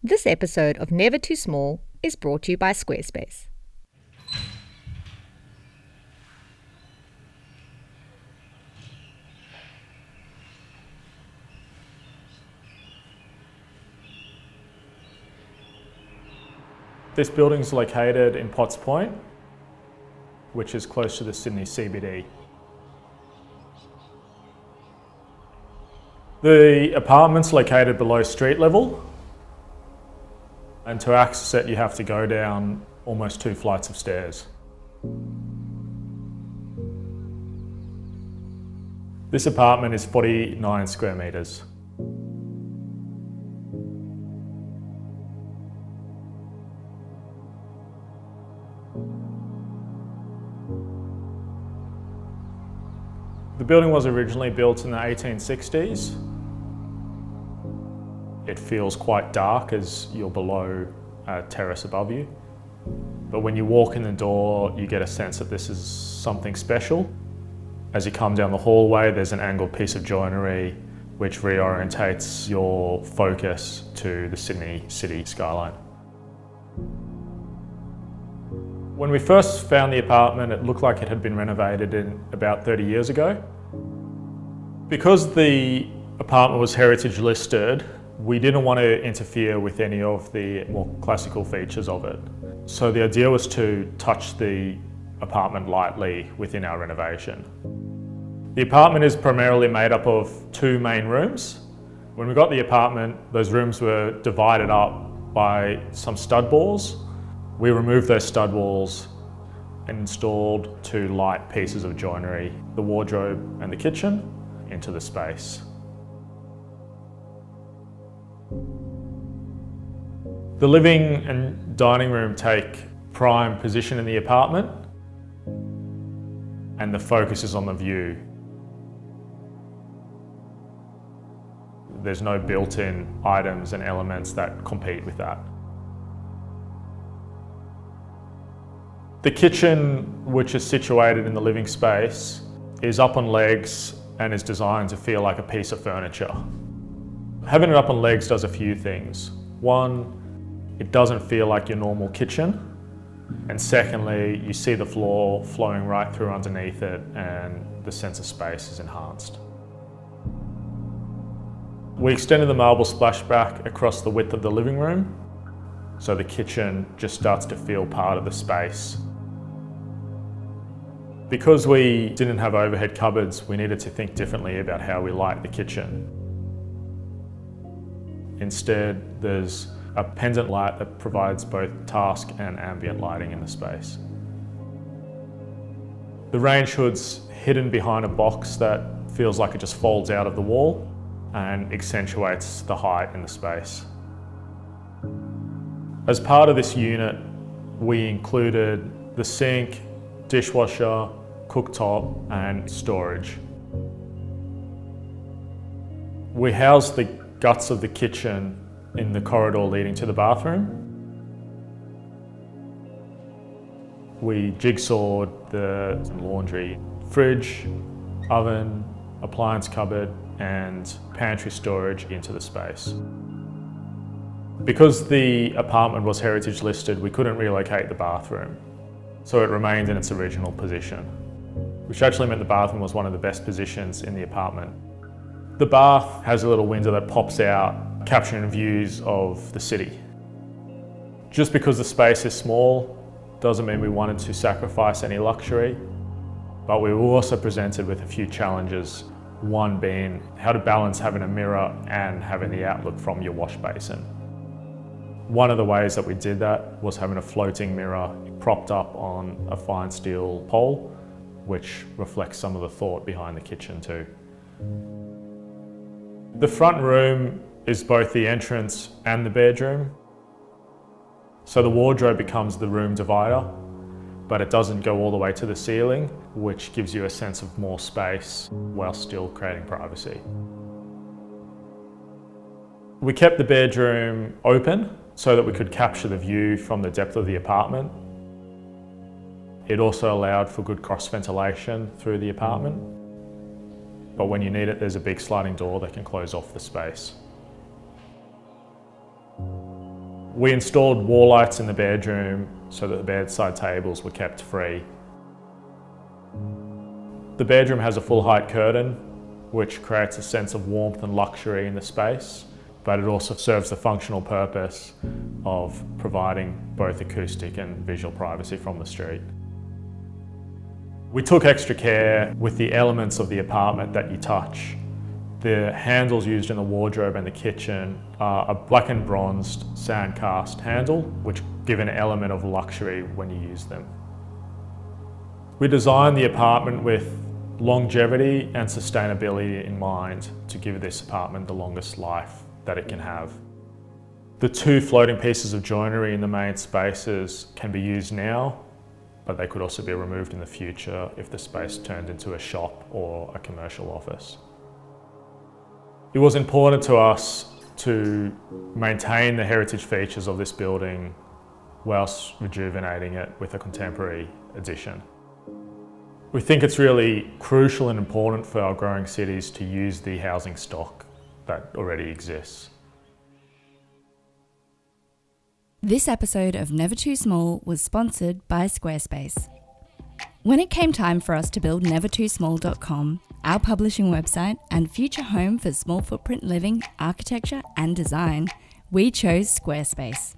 This episode of Never Too Small is brought to you by Squarespace. This building is located in Potts Point, which is close to the Sydney CBD. The apartment's located below street level, and to access it you have to go down almost 2 flights of stairs. This apartment is 49 square metres. The building was originally built in the 1860s. It feels quite dark as you're below a terrace above you. But when you walk in the door, you get a sense that this is something special. As you come down the hallway, there's an angled piece of joinery which reorientates your focus to the Sydney city skyline. When we first found the apartment, it looked like it had been renovated in about 30 years ago. Because the apartment was heritage listed, we didn't want to interfere with any of the more classical features of it. So the idea was to touch the apartment lightly within our renovation. The apartment is primarily made up of 2 main rooms. When we got the apartment, those rooms were divided up by some stud walls. We removed those stud walls and installed 2 light pieces of joinery, the wardrobe and the kitchen, into the space. The living and dining room take prime position in the apartment, and the focus is on the view. There's no built-in items and elements that compete with that. The kitchen, which is situated in the living space, is up on legs and is designed to feel like a piece of furniture. Having it up on legs does a few things. One, it doesn't feel like your normal kitchen. And secondly, you see the floor flowing right through underneath it and the sense of space is enhanced. We extended the marble splashback across the width of the living room, so the kitchen just starts to feel part of the space. Because we didn't have overhead cupboards, we needed to think differently about how we light the kitchen. Instead, there's a pendant light that provides both task and ambient lighting in the space. The range hood's hidden behind a box that feels like it just folds out of the wall and accentuates the height in the space. As part of this unit, we included the sink, dishwasher, cooktop and storage. We housed the guts of the kitchen in the corridor leading to the bathroom. We jigsawed the laundry, fridge, oven, appliance cupboard and pantry storage into the space. Because the apartment was heritage listed, we couldn't relocate the bathroom, so it remained in its original position, which actually meant the bathroom was one of the best positions in the apartment. The bath has a little window that pops out, capturing views of the city. Just because the space is small doesn't mean we wanted to sacrifice any luxury, but we were also presented with a few challenges. One being how to balance having a mirror and having the outlook from your wash basin. One of the ways that we did that was having a floating mirror propped up on a fine steel pole, which reflects some of the thought behind the kitchen too. The front room is both the entrance and the bedroom. So the wardrobe becomes the room divider, but it doesn't go all the way to the ceiling, which gives you a sense of more space while still creating privacy. We kept the bedroom open so that we could capture the view from the depth of the apartment. It also allowed for good cross ventilation through the apartment. But when you need it, there's a big sliding door that can close off the space. We installed wall lights in the bedroom so that the bedside tables were kept free. The bedroom has a full height curtain, which creates a sense of warmth and luxury in the space, but it also serves the functional purpose of providing both acoustic and visual privacy from the street. We took extra care with the elements of the apartment that you touch. The handles used in the wardrobe and the kitchen are a black and bronzed sand cast handle, which give an element of luxury when you use them. We designed the apartment with longevity and sustainability in mind to give this apartment the longest life that it can have. The two floating pieces of joinery in the main spaces can be used now, but they could also be removed in the future if the space turned into a shop or a commercial office. It was important to us to maintain the heritage features of this building whilst rejuvenating it with a contemporary addition. We think it's really crucial and important for our growing cities to use the housing stock that already exists. This episode of Never Too Small was sponsored by Squarespace. When it came time for us to build nevertoosmall.com, our publishing website and future home for small footprint living, architecture and design, we chose Squarespace.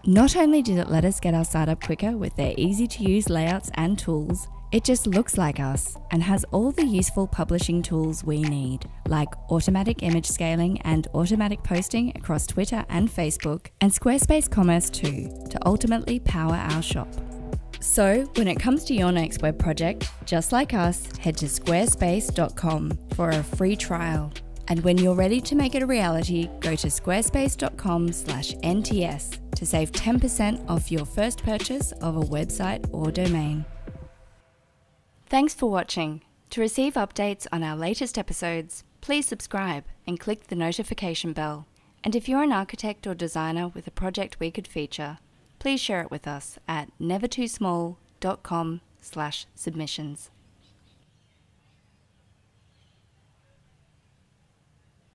Not only did it let us get our site up quicker with their easy to use layouts and tools, it just looks like us and has all the useful publishing tools we need, like automatic image scaling and automatic posting across Twitter and Facebook, and Squarespace Commerce too, to ultimately power our shop. So when it comes to your next web project, just like us, head to squarespace.com for a free trial. And when you're ready to make it a reality, go to squarespace.com/NTS to save 10% off your first purchase of a website or domain. Thanks for watching. To receive updates on our latest episodes, please subscribe and click the notification bell. And if you're an architect or designer with a project we could feature, please share it with us at nevertoosmall.com/submissions.